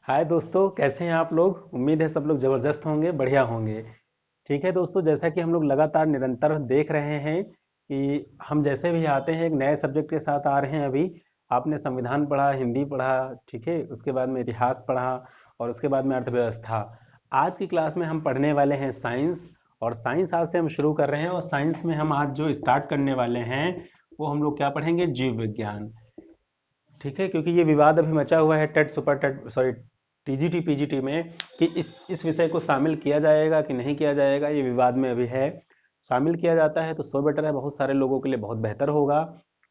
हाय दोस्तों, कैसे हैं आप लोग। उम्मीद है सब लोग ज़बरदस्त होंगे, बढ़िया होंगे। ठीक है दोस्तों, जैसा कि हम लोग लगातार निरंतर देख रहे हैं कि हम जैसे भी आते हैं एक नए सब्जेक्ट के साथ आ रहे हैं। अभी आपने संविधान पढ़ा, हिंदी पढ़ा, ठीक है, उसके बाद में इतिहास पढ़ा और उसके बाद में अर्थव्यवस्था। आज की क्लास में हम पढ़ने वाले हैं साइंस। और साइंस आज से हम शुरू कर रहे हैं और साइंस में हम आज जो स्टार्ट करने वाले हैं वो हम लोग क्या पढ़ेंगे, जीव विज्ञान। ठीक है, क्योंकि ये विवाद अभी मचा हुआ है TET super TET sorry TGT PGT में कि इस विषय को शामिल किया जाएगा कि नहीं किया जाएगा, ये विवाद में अभी है। शामिल किया जाता है तो सो बेटर है, बहुत सारे लोगों के लिए बहुत बेहतर होगा।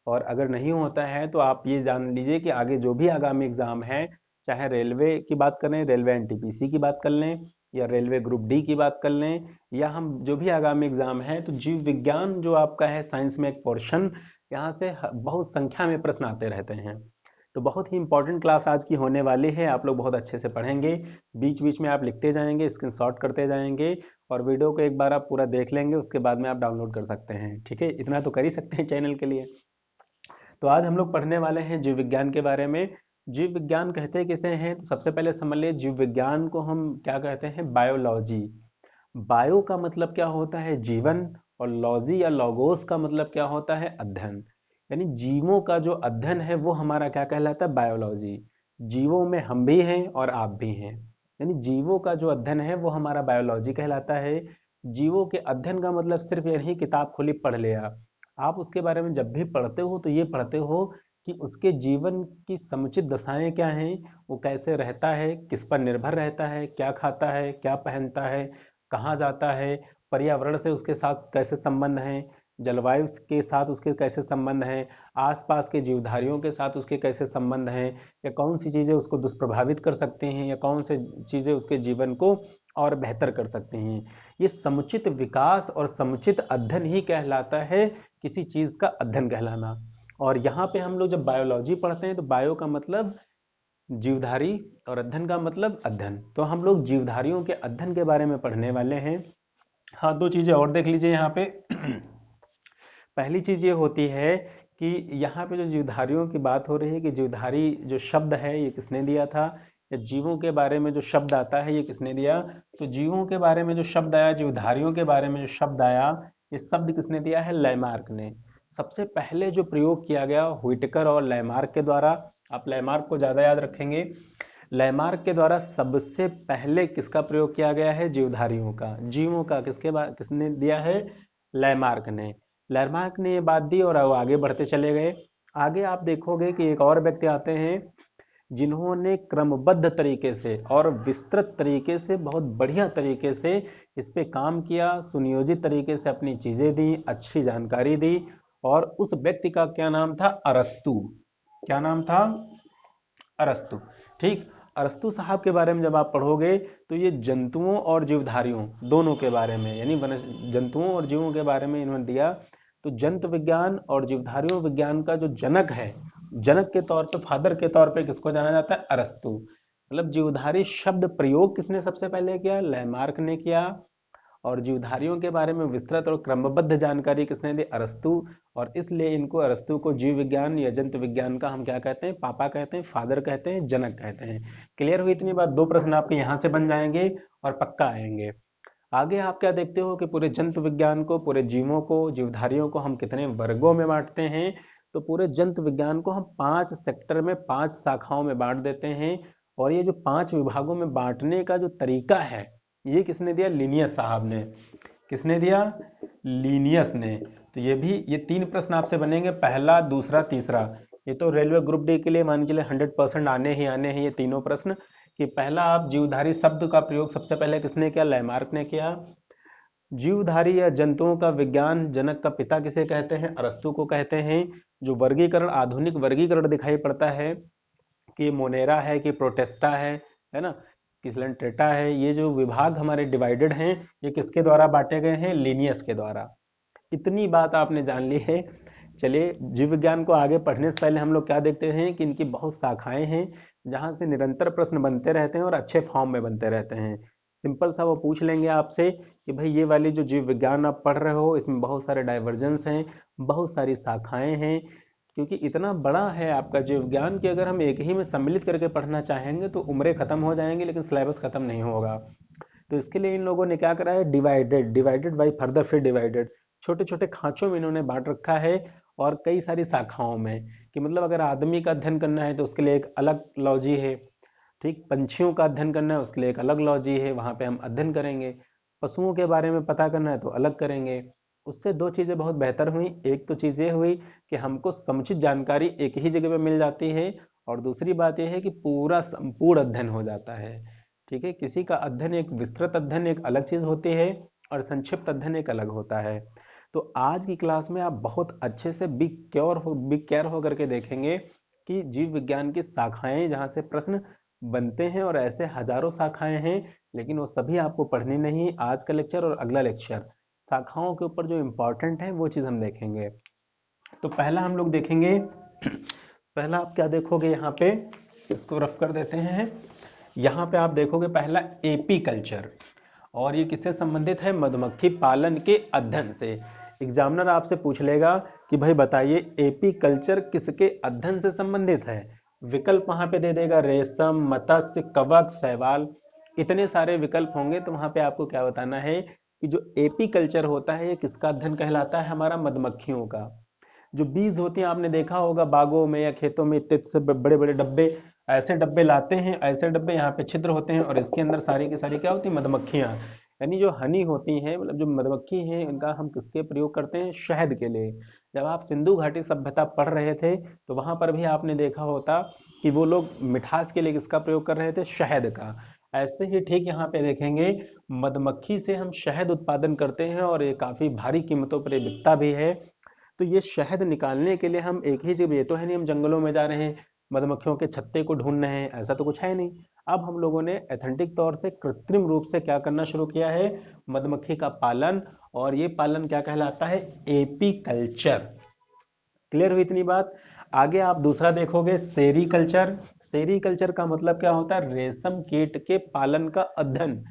और अगर नहीं होता है तो आप ये जान लीजिए कि आगे जो भी आगामी एग्जाम है, चाहे रेलवे की बात करें, रेलवे एनटीपीसी की बात कर लें या रेलवे ग्रुप डी की बात कर लें, या हम जो भी आगामी एग्जाम है, तो जीव विज्ञान जो आपका है साइंस में एक पोर्शन, यहाँ से बहुत संख्या में प्रश्न आते रहते हैं। तो बहुत ही इंपॉर्टेंट क्लास आज की होने वाली है, आप लोग बहुत अच्छे से पढ़ेंगे। बीच बीच में आप लिखते जाएंगे, स्क्रीनशॉट करते जाएंगे और वीडियो को एक बार आप पूरा देख लेंगे, उसके बाद में आप डाउनलोड कर सकते हैं। ठीक है, इतना तो कर ही सकते हैं चैनल के लिए। तो आज हम लोग पढ़ने वाले हैं जीव विज्ञान के बारे में। जीव विज्ञान कहते किसे हैं, तो सबसे पहले समझ लिए जीव विज्ञान को हम क्या कहते हैं, बायोलॉजी। बायो का मतलब क्या होता है, जीवन। और लॉजी या लॉगोस का मतलब क्या होता है, अध्ययन। यानी जीवों का जो अध्ययन है वो हमारा क्या कहलाता है, बायोलॉजी। जीवों में हम भी हैं और आप भी हैं, यानी जीवों का जो अध्ययन है वो हमारा बायोलॉजी कहलाता है। जीवों के अध्ययन का मतलब सिर्फ यही किताब खोली पढ़ लिया। आप उसके बारे में जब भी पढ़ते हो तो ये पढ़ते हो कि उसके जीवन की समुचित दशाएं क्या हैं, वो कैसे रहता है, किस पर निर्भर रहता है, क्या खाता है, क्या पहनता है, कहाँ जाता है, पर्यावरण से उसके साथ कैसे संबंध हैं, जलवायु के साथ उसके कैसे संबंध हैं, आसपास के जीवधारियों के साथ उसके कैसे संबंध हैं, या कौन सी चीज़ें उसको दुष्प्रभावित कर सकती हैं, या कौन सी चीज़ें उसके जीवन को और बेहतर कर सकती हैं। ये समुचित विकास और समुचित अध्ययन ही कहलाता है, किसी चीज़ का अध्ययन कहलाना। और यहाँ पे हम लोग जब बायोलॉजी पढ़ते हैं तो बायो का मतलब जीवधारी और अध्ययन का मतलब अध्ययन, तो हम लोग जीवधारियों के अध्ययन के बारे में पढ़ने वाले हैं। हाँ, दो चीजें और देख लीजिए यहाँ पे। पहली चीज ये होती है कि यहाँ पे जो जीवधारियों की बात हो रही है कि जीवधारी जो शब्द है ये किसने दिया था, या जीवों के बारे में जो शब्द आता है ये किसने दिया। तो जीवों के बारे में जो शब्द आया, जीवधारियों के बारे में जो शब्द आया, ये शब्द किसने दिया है, लैमार्क ने। सबसे पहले जो प्रयोग किया गया व्हिटेकर और लैमार्क के द्वारा, आप लैमार्क को ज्यादा याद रखेंगे। लैमार्क के द्वारा सबसे पहले किसका प्रयोग किया गया है, जीवधारियों का, जीवों का किसने दिया है, लैमार्क ने। लैमार्क ने ये बात दी और वो आगे बढ़ते चले गए। आगे आप देखोगे कि एक और व्यक्ति आते हैं जिन्होंने क्रमबद्ध तरीके से और विस्तृत तरीके से, बहुत बढ़िया तरीके से इस पे काम किया, सुनियोजित तरीके से अपनी चीजें दी, अच्छी जानकारी दी। और उस व्यक्ति का क्या नाम था, अरस्तु। क्या नाम था, अरस्तु। ठीक, अरस्तु साहब के बारे में जब आप पढ़ोगे तो ये जंतुओं और जीवधारियों दोनों के बारे में, यानी जंतुओं और जीवों के बारे में इन्होंने दिया। तो जंतु विज्ञान और जीवधारियों विज्ञान का जो जनक है, जनक के तौर पे, फादर के तौर पे किसको जाना जाता है, अरस्तु। मतलब जीवधारी शब्द प्रयोग किसने सबसे पहले किया, लैमार्क ने किया। और जीवधारियों के बारे में विस्तृत और क्रमबद्ध जानकारी किसने दी, अरस्तु। और इसलिए इनको, अरस्तु को, जीव विज्ञान या जंतु विज्ञान का हम क्या कहते हैं, पापा कहते हैं, फादर कहते हैं, जनक कहते हैं। क्लियर हुई इतनी बात, दो प्रश्न आपके यहाँ से बन जाएंगे और पक्का आएंगे। आगे आप क्या देखते हो कि पूरे जंतु विज्ञान को, पूरे जीवों को, जीवधारियों को हम कितने वर्गों में बांटते हैं। तो पूरे जंतु विज्ञान को हम 5 सेक्टर में, 5 शाखाओं में बांट देते हैं। और ये जो 5 विभागों में बांटने का जो तरीका है, ये किसने दिया, लीनियस साहब ने। किसने दिया, लीनियस ने। तो ये 3 प्रश्न आपसे बनेंगे, पहला, दूसरा, तीसरा। ये तो रेलवे ग्रुप डी के लिए मान के चलिए 100% आने हैं ये तीनों प्रश्न। कि पहला, आप जीवधारी शब्द का प्रयोग सबसे पहले किसने किया, लैमार्क ने किया। जीवधारी या जंतुओं का विज्ञान जनक का पिता किसे कहते हैं, अरस्तु को कहते हैं। जो वर्गीकरण, आधुनिक वर्गीकरण दिखाई पड़ता है कि मोनेरा है कि प्रोटेस्टा है ना, किसलनट्रेटा है, ये जो विभाग हमारे डिवाइडेड हैं, ये किसके द्वारा बांटे गए हैं, लीनियस के द्वारा। इतनी बात आपने जान ली है। चलिए, जीव विज्ञान को आगे पढ़ने से पहले हम लोग क्या देखते हैं कि इनकी बहुत शाखाएं हैं, जहां से निरंतर प्रश्न बनते रहते हैं और अच्छे फॉर्म में बनते रहते हैं। सिंपल सा वो पूछ लेंगे आपसे कि भाई ये वाली जो जीव विज्ञान आप पढ़ रहे हो, इसमें बहुत सारे डाइवर्जेंस हैं, बहुत सारी शाखाएं हैं, क्योंकि इतना बड़ा है आपका जीव विज्ञान कि अगर हम एक ही में सम्मिलित करके पढ़ना चाहेंगे तो उम्रें खत्म हो जाएंगी, लेकिन सिलेबस खत्म नहीं होगा। तो इसके लिए इन लोगों ने क्या करा है, डिवाइडेड डिवाइडेड बाई फर्दर फिर डिवाइडेड, छोटे छोटे खांचों में इन्होंने बांट रखा है, और कई सारी शाखाओं में, कि मतलब अगर आदमी का अध्ययन करना है तो उसके लिए एक अलग लॉजी है, ठीक, पंछियों का अध्ययन करना है उसके लिए एक अलग लॉजी है, वहां पे हम अध्ययन करेंगे। पशुओं के बारे में पता करना है तो अलग करेंगे। उससे दो चीजें बहुत बेहतर हुई, एक तो चीज ये हुई कि हमको समुचित जानकारी एक ही जगह पे मिल जाती है, और दूसरी बात यह है कि पूरा संपूर्ण अध्ययन हो जाता है। ठीक है, किसी का अध्ययन, एक विस्तृत अध्ययन एक अलग चीज होती है, और संक्षिप्त अध्ययन एक अलग होता है। तो आज की क्लास में आप बहुत अच्छे से बिग केयर हो करके देखेंगे कि जीव विज्ञान की शाखाएं जहां से प्रश्न बनते हैं, और ऐसे हजारों शाखाएं हैं, लेकिन वो सभी आपको पढ़नी नहीं। आज का लेक्चर और अगला लेक्चर शाखाओं के ऊपर जो इम्पोर्टेंट है वो चीज हम देखेंगे। तो पहला हम लोग देखेंगे, पहला आप क्या देखोगे यहाँ पे, इसको रफ कर देते हैं। यहाँ पे आप देखोगे पहला एपी कल्चर, और ये किससे संबंधित है, मधुमक्खी पालन के अध्ययन से। एग्जामिनर आपसे पूछ लेगा कि भाई बताइए एपी कल्चर किसके अध्ययन से संबंधित है। विकल्प वहां पे दे देगा, रेशम, मत्स्य, कवक, शैवाल, इतने सारे विकल्प होंगे। तो वहां पे आपको क्या बताना है कि जो एपी कल्चर होता है ये किसका अध्ययन कहलाता है, हमारा मधुमक्खियों का। जो बीज होती हैं आपने देखा होगा बागों में या खेतों में, इतने से बड़े बड़े डब्बे, ऐसे डब्बे लाते हैं, ऐसे डब्बे यहाँ पे छिद्र होते हैं, और इसके अंदर सारी की सारी क्या होती है, मधुमक्खियां। यानी जो हनी होती हैं, मतलब जो मधुमक्खी है, इनका हम किसके प्रयोग करते हैं, शहद के लिए। जब आप सिंधु घाटी सभ्यता पढ़ रहे थे तो वहां पर भी आपने देखा होता कि वो लोग मिठास के लिए किसका प्रयोग कर रहे थे, शहद का। ऐसे ही ठीक यहाँ पे देखेंगे, मधुमक्खी से हम शहद उत्पादन करते हैं, और ये काफी भारी कीमतों पर ये बिकता भी है। तो ये शहद निकालने के लिए हम एक ही जगह, ये तो है नहीं हम जंगलों में जा रहे हैं मधुमक्खियों के छत्ते को ढूंढ रहे हैं, ऐसा तो कुछ है नहीं। अब हम लोगों ने एथेंटिक तौर से कृत्रिम रूप से क्या करना शुरू किया है, मधुमक्खी का पालन, और ये पालन क्या कहलाता है, एपी कल्चर। क्लियर हुई इतनी बात। आगे आप दूसरा देखोगे, सेरीकल्चर। सेरीकल्चर का मतलब क्या होता है, रेशम कीट के पालन का अध्ययन।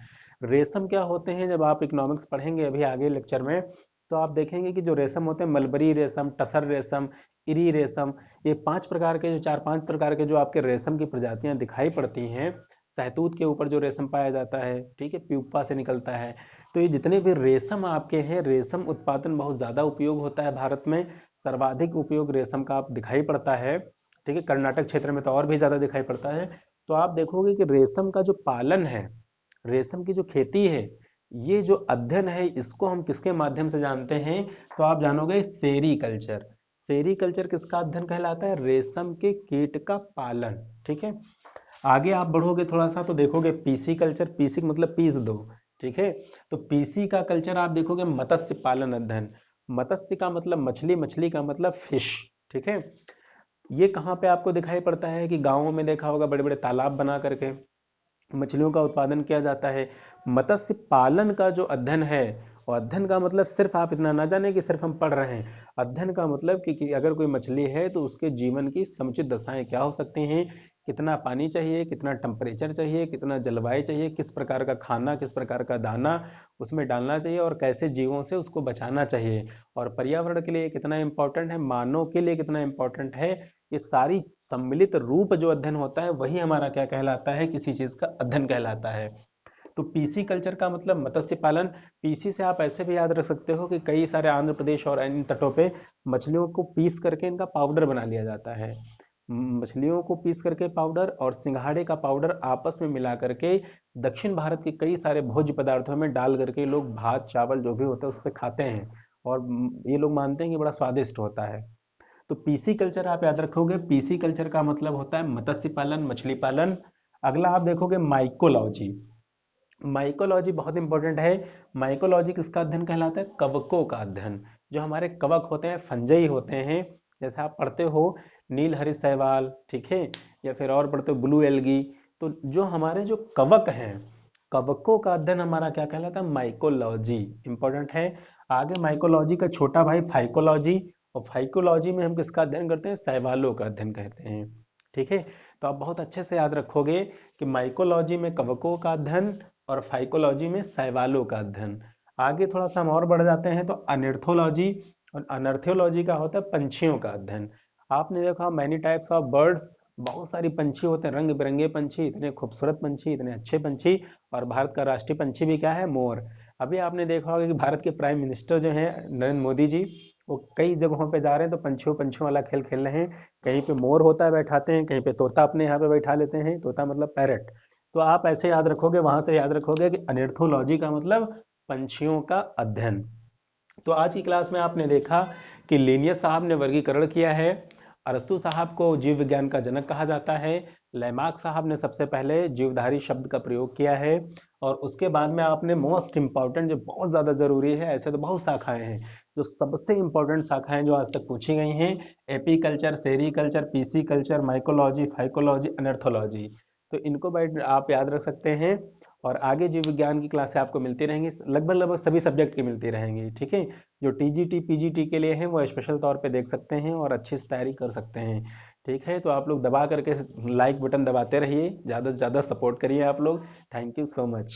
रेशम क्या होते हैं, जब आप इकोनॉमिक्स पढ़ेंगे अभी आगे लेक्चर में, तो आप देखेंगे कि जो रेशम होते हैं, मलबरी रेशम, टसर रेशम, इरी रेशम, ये पांच प्रकार के, जो चार पांच प्रकार के जो आपके रेशम की प्रजातियां दिखाई पड़ती हैं, सहतूत के ऊपर जो रेशम पाया जाता है, ठीक है, प्यूपा से निकलता है। तो ये जितने भी रेशम आपके हैं, रेशम उत्पादन बहुत ज्यादा उपयोग होता है भारत में, सर्वाधिक उपयोग रेशम का आप दिखाई पड़ता है। ठीक है, कर्नाटक क्षेत्र में तो और भी ज्यादा दिखाई पड़ता है। तो आप देखोगे कि रेशम का जो पालन है, रेशम की जो खेती है, ये जो अध्ययन है, इसको हम किसके माध्यम से जानते हैं, तो आप जानोगे सेरीकल्चर। सेरीकल्चर किसका अध्ययन कहलाता है, रेशम के कीट का पालन। ठीक है, आगे आप बढ़ोगे थोड़ा सा तो देखोगे पीसी कल्चर, पीसी मतलब पीस दो। ठीक है, तो पीसी का कल्चर आप देखोगे, मत्स्य पालन अध्ययन। मत्स्य का मतलब मछली, मछली का मतलब फिश। ठीक है, ये कहाँ पे आपको दिखाई पड़ता है, कि गाँवों में देखा होगा बड़े बड़े तालाब बना करके मछलियों का उत्पादन किया जाता है। मत्स्य पालन का जो अध्ययन है, और अध्ययन का मतलब सिर्फ आप इतना ना जाने कि सिर्फ हम पढ़ रहे हैं। अध्ययन का मतलब कि अगर कोई मछली है तो उसके जीवन की समुचित दशाएं क्या हो सकती हैं, कितना पानी चाहिए, कितना टेम्परेचर चाहिए, कितना जलवायु चाहिए, किस प्रकार का खाना, किस प्रकार का दाना उसमें डालना चाहिए, और कैसे जीवों से उसको बचाना चाहिए, और पर्यावरण के लिए कितना इंपॉर्टेंट है, मानव के लिए कितना इंपॉर्टेंट है। ये सारी सम्मिलित रूप जो अध्ययन होता है वही हमारा क्या कहलाता है, किसी चीज का अध्ययन कहलाता है। तो पीसी कल्चर का मतलब मत्स्य पालन। पीसी से आप ऐसे भी याद रख सकते हो कि कई सारे आंध्र प्रदेश और अन्य तटों पे मछलियों को पीस करके इनका पाउडर बना लिया जाता है। मछलियों को पीस करके पाउडर और सिंघाड़े का पाउडर आपस में मिला करके दक्षिण भारत के कई सारे भोज्य पदार्थों में डाल करके लोग भात चावल जो भी होता है उस पर खाते हैं, और ये लोग मानते हैं कि बड़ा स्वादिष्ट होता है। तो पीसी कल्चर आप याद रखोगे, पीसी कल्चर का मतलब होता है मत्स्य पालन, मछली पालन। अगला आप देखोगे माइकोलॉजी। माइकोलॉजी बहुत इंपॉर्टेंट है। माइकोलॉजी किसका अध्ययन कहलाता है, कवकों का अध्ययन। जो हमारे कवक होते हैं, फंजई होते हैं, जैसे आप पढ़ते हो नील हरित शैवाल, ठीक है, या फिर और पढ़ते हो ब्लू एल्गी। तो जो हमारे जो कवक हैं, कवकों का अध्ययन हमारा क्या कहलाता है, माइकोलॉजी इंपॉर्टेंट है। आगे माइकोलॉजी का छोटा भाई फाइकोलॉजी, और फाइकोलॉजी में हम किसका अध्ययन करते हैं, शैवालों का अध्ययन करते हैं। ठीक है, तो आप बहुत अच्छे से याद रखोगे कि माइकोलॉजी में कवकों का अध्ययन, और फाइकोलॉजी में शैवालों का अध्ययन। आगे थोड़ा सा हम और बढ़ जाते हैं तो अनर्थोलॉजी, और अनर्थोलॉजी का होता है पंछियों का अध्ययन। आपने देखा मैनी टाइप्स ऑफ बर्ड्स, बहुत सारी पंछी होते हैं, रंग बिरंगे पंछी, इतने खूबसूरत पंछी, इतने अच्छे पंछी। और भारत का राष्ट्रीय पंछी भी क्या है? मोर। अभी आपने देखा होगा कि भारत के प्राइम मिनिस्टर जो हैं नरेंद्र मोदी जी, वो कई जगहों पे जा रहे हैं तो पंछियों पंछियों वाला खेल खेल रहे हैं। कहीं पे मोर होता है बैठाते हैं, कहीं पे तोता अपने यहाँ पे बैठा लेते हैं, तोता मतलब पैरट। तो आप ऐसे याद रखोगे, वहां से याद रखोगे कि अनिर्थोलॉजी का मतलब पंछियों का अध्ययन। तो आज की क्लास में आपने देखा कि लिनियस साहब ने वर्गीकरण किया है, अरस्तु साहब को जीव विज्ञान का जनक कहा जाता है, लैमार्क साहब ने सबसे पहले जीवधारी शब्द का प्रयोग किया है, और उसके बाद में आपने मोस्ट इंपॉर्टेंट, जो बहुत ज़्यादा ज़रूरी है, ऐसे तो बहुत शाखाएं हैं, जो सबसे इंपॉर्टेंट शाखाएं जो आज तक पूछी गई हैं, apiculture, sericulture, pisciculture, mycology, phycology, ornithology. तो इनको बैठ आप याद रख सकते हैं। और आगे जीव विज्ञान की क्लासें आपको मिलती रहेंगी, लगभग लगभग सभी सब्जेक्ट की मिलती रहेंगी, ठीक है। जो टीजीटी पीजीटी के लिए हैं वो स्पेशल तौर पे देख सकते हैं और अच्छी से तैयारी कर सकते हैं, ठीक है। तो आप लोग दबा करके लाइक बटन दबाते रहिए, ज़्यादा से ज़्यादा सपोर्ट करिए आप लोग। Thank you so much.